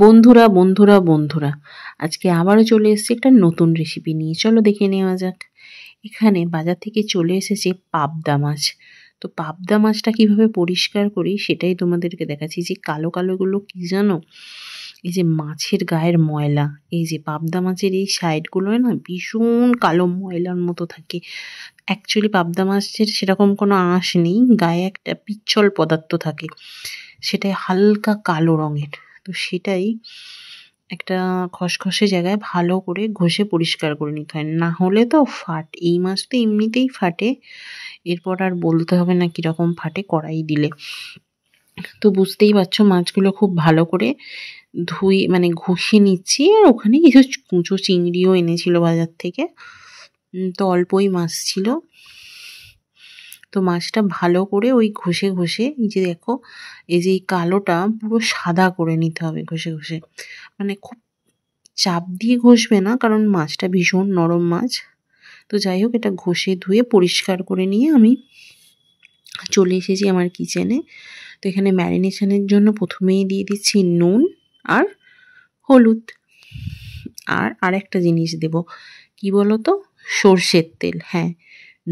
বন্ধুরা বন্ধুরা বন্ধুরা আজকে আবারও চলে এসেছি একটা নতুন রেসিপি নিয়ে। চলো দেখে নেওয়া যাক। এখানে বাজার থেকে চলে এসেছে পাবদা মাছ। তো পাবদা মাছটা কিভাবে পরিষ্কার করি সেটাই তোমাদেরকে দেখাচ্ছি। যে কালো কালোগুলো কি জানো, এই যে মাছের গায়ের ময়লা, এই যে পাবদা মাছের এই সাইডগুলো না ভীষণ কালো ময়লার মতো থাকে। অ্যাকচুয়ালি পাবদা মাছের সেরকম কোনো আঁশ নেই, গায়ে একটা পিচ্ছল পদার্থ থাকে, সেটাই হালকা কালো রঙের। তো সেটাই একটা খসখসে জায়গায় ভালো করে ঘষে পরিষ্কার করে নিতে হয়, না হলে তো এই মাছ তো এমনিতেই ফাটে, এরপর আর বলতে হবে না কিরকম ফাটে কড়াই দিলে। তো বুঝতেই পারছো মাছগুলো খুব ভালো করে ধুয়ে ঘষে নিচ্ছি। আর ওখানে কিছু কুঁচো চিংড়িও এনেছিল বাজার থেকে, তো অল্পই মাছ ছিল। তো মাছটা ভালো করে ওই ঘষে ঘষে, এই যে দেখো এই যে এই কালোটা পুরো সাদা করে নিতে হবে ঘষে ঘষে। খুব চাপ দিয়ে ঘষবে না, কারণ মাছটা ভীষণ নরম মাছ। তো যাই হোক, এটা ঘষে ধুয়ে পরিষ্কার করে নিয়ে আমি চলে এসেছি আমার কিচেনে। তো এখানে ম্যারিনেশনের জন্য প্রথমেই দিয়ে দিচ্ছি নুন আর হলুদ। আর আরেকটা জিনিস দেব, কি বলো তো, সর্ষের তেল। হ্যাঁ,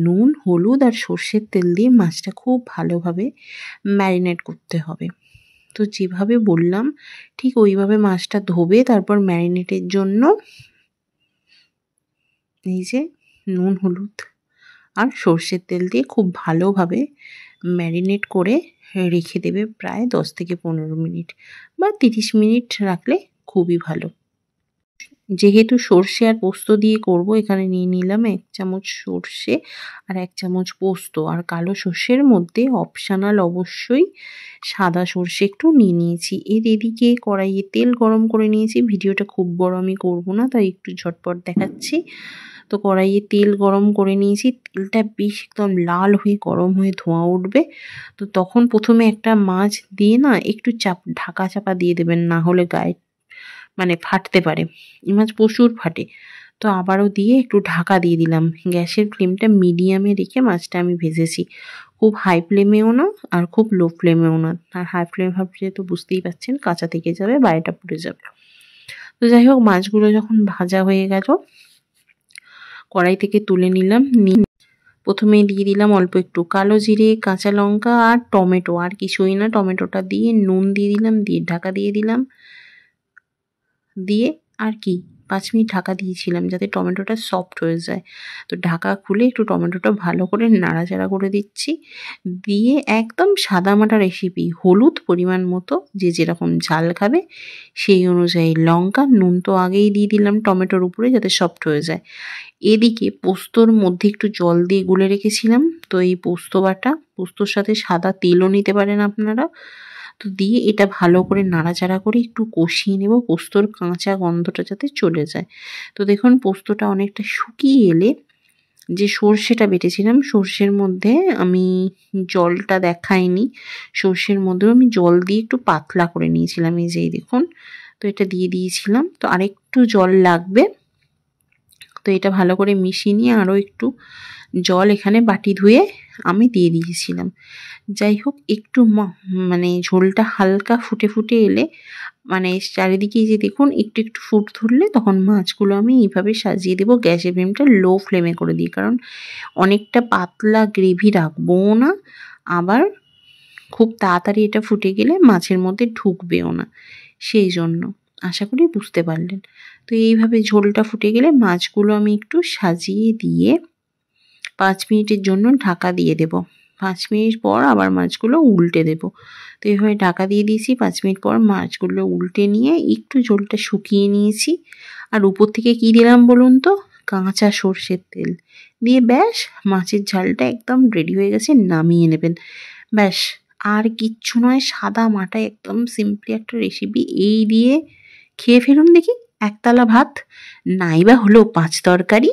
নুন হলুদ আর সর্ষের তেল দিয়ে মাছটা খুব ভালোভাবে ম্যারিনেট করতে হবে। তো যেভাবে বললাম ঠিক ওইভাবে মাছটা ধোবে। তারপর ম্যারিনেটের জন্য এই যে নুন হলুদ আর সর্ষের তেল দিয়ে খুব ভালোভাবে ম্যারিনেট করে রেখে দেবে প্রায় 10 থেকে 15 মিনিট বা 30 মিনিট রাখলে খুবই ভালো। যেহেতু সর্ষে আর পোস্ত দিয়ে করব, এখানে নিয়ে নিলাম 1 চামচ সর্ষে আর 1 চামচ পোস্ত। আর কালো সর্ষের মধ্যে অপশনাল অবশ্যই সাদা সর্ষে একটু নিয়ে নিয়েছি। এদিকে কড়াইয়ে তেল গরম করে নিয়েছি। ভিডিওটা খুব বড় আমি করব না, তাই একটু ঝটপট দেখাচ্ছি। তো কড়াইয়ে তেল গরম করে নিয়েছি। তেলটা বেশ একদম লাল হয়ে গরম হয়ে ধোঁয়া উঠবে। তো তখন প্রথমে একটা মাছ দিয়ে না একটু ঢাকা চাপা দিয়ে দেবেন, না হলে গায়ে ফাটতে পারে। এই মাছ প্রচুর ফাটে। তো আবারও দিয়ে একটু ঢাকা দিয়ে দিলাম। গ্যাসের ফ্লেমটা মিডিয়ামে রেখে মাছটা আমি ভেজেছি। খুব হাই ফ্লেমেও না আর খুব লো ফ্লেমেও না। আর হাই ফ্লেম ভাবলে তো বুঝতেই পারছেন কাঁচা থেকে যাবে, বাইরেটা পুড়ে যাবে। তো যাই হোক, মাছগুলো যখন ভাজা হয়ে গেল, কড়াই থেকে তুলে নিলাম। প্রথমেই দিয়ে দিলাম অল্প একটু কালো জিরে, কাঁচা লঙ্কা আর টমেটো, আর কিছুই না। টমেটোটা দিয়ে নুন দিয়ে দিলাম, দিয়ে ঢাকা দিয়ে দিলাম। দিয়ে আর কি 5 মিনিট ঢাকা দিয়েছিলাম যাতে টমেটোটা সফট হয়ে যায়। তো ঢাকা খুলে একটু টমেটোটা ভালো করে নাড়াচাড়া করে দিচ্ছি। দিয়ে একদম সাদামাটা রেসিপি, হলুদ পরিমাণ মতো, যে যেরকম ঝাল খাবে সেই অনুযায়ী, লঙ্কা, নুন তো আগেই দিয়ে দিলাম টমেটোর উপরে যাতে সফট হয়ে যায়। এদিকে পোস্তর মধ্যে একটু জল দিয়ে গুলে রেখেছিলাম। তো এই পোস্ত বাটা, পোস্তর সাথে সাদা তেলও নিতে পারেন আপনারা। তো দিয়ে এটা ভালো করে নাড়াচাড়া করে একটু কষিয়ে নেব, পোস্তর কাঁচা গন্ধটা যাতে চলে যায়। তো দেখুন পোস্তটা অনেকটা শুকিয়ে এলে যে সর্ষেটা বেটেছিলাম, সর্ষের মধ্যে আমি জলটা দেখাইনি, সর্ষের মধ্যেও আমি জল দিয়ে একটু পাতলা করে নিয়েছিলাম। এই যে দেখুন, তো এটা দিয়ে দিয়েছিলাম। তো আরেকটু জল লাগবে। তো এটা ভালো করে মিশিয়ে নিয়ে আরও একটু জল এখানে বাটি ধুয়ে আমি দিয়ে দিয়েছিলাম। যাই হোক, একটু ঝোলটা হালকা ফুটে ফুটে এলে, চারিদিকে যে দেখুন একটু একটু ফুট ধরলে, তখন মাছগুলো আমি এইভাবে সাজিয়ে দেবো। গ্যাসের ফ্লেমটা লো ফ্লেমে করে দিই, কারণ অনেকটা পাতলা গ্রেভি রাখবো না, আবার খুব তাড়াতাড়ি এটা ফুটে গেলে মাছের মধ্যে ঢুকবেও না, সেই জন্য। আশা করি বুঝতে পারলেন। তো এইভাবে ঝোলটা ফুটে গেলে মাছগুলো আমি একটু সাজিয়ে দিয়ে 5 মিনিটের জন্য ঢাকা দিয়ে দেব। 5 মিনিট পর আবার মাছগুলো উল্টে দেব। তো এইভাবে ঢাকা দিয়ে দিয়েছি। 5 মিনিট পর মাছগুলো উল্টে নিয়ে একটু ঝোলটা শুকিয়ে নিয়েছি। আর উপর থেকে কি দিলাম বলুন তো, কাঁচা সর্ষের তেল দিয়ে ব্যাস মাছের ঝালটা একদম রেডি হয়ে গেছে, নামিয়ে নেবেন। ব্যাস আর কিচ্ছু নয়, সাদা মাটা একদম সিম্পলি একটা রেসিপি। এই দিয়ে খেয়ে ফেলুন দেখি একতলা ভাত, নাইবা হলো 5 তরকারি,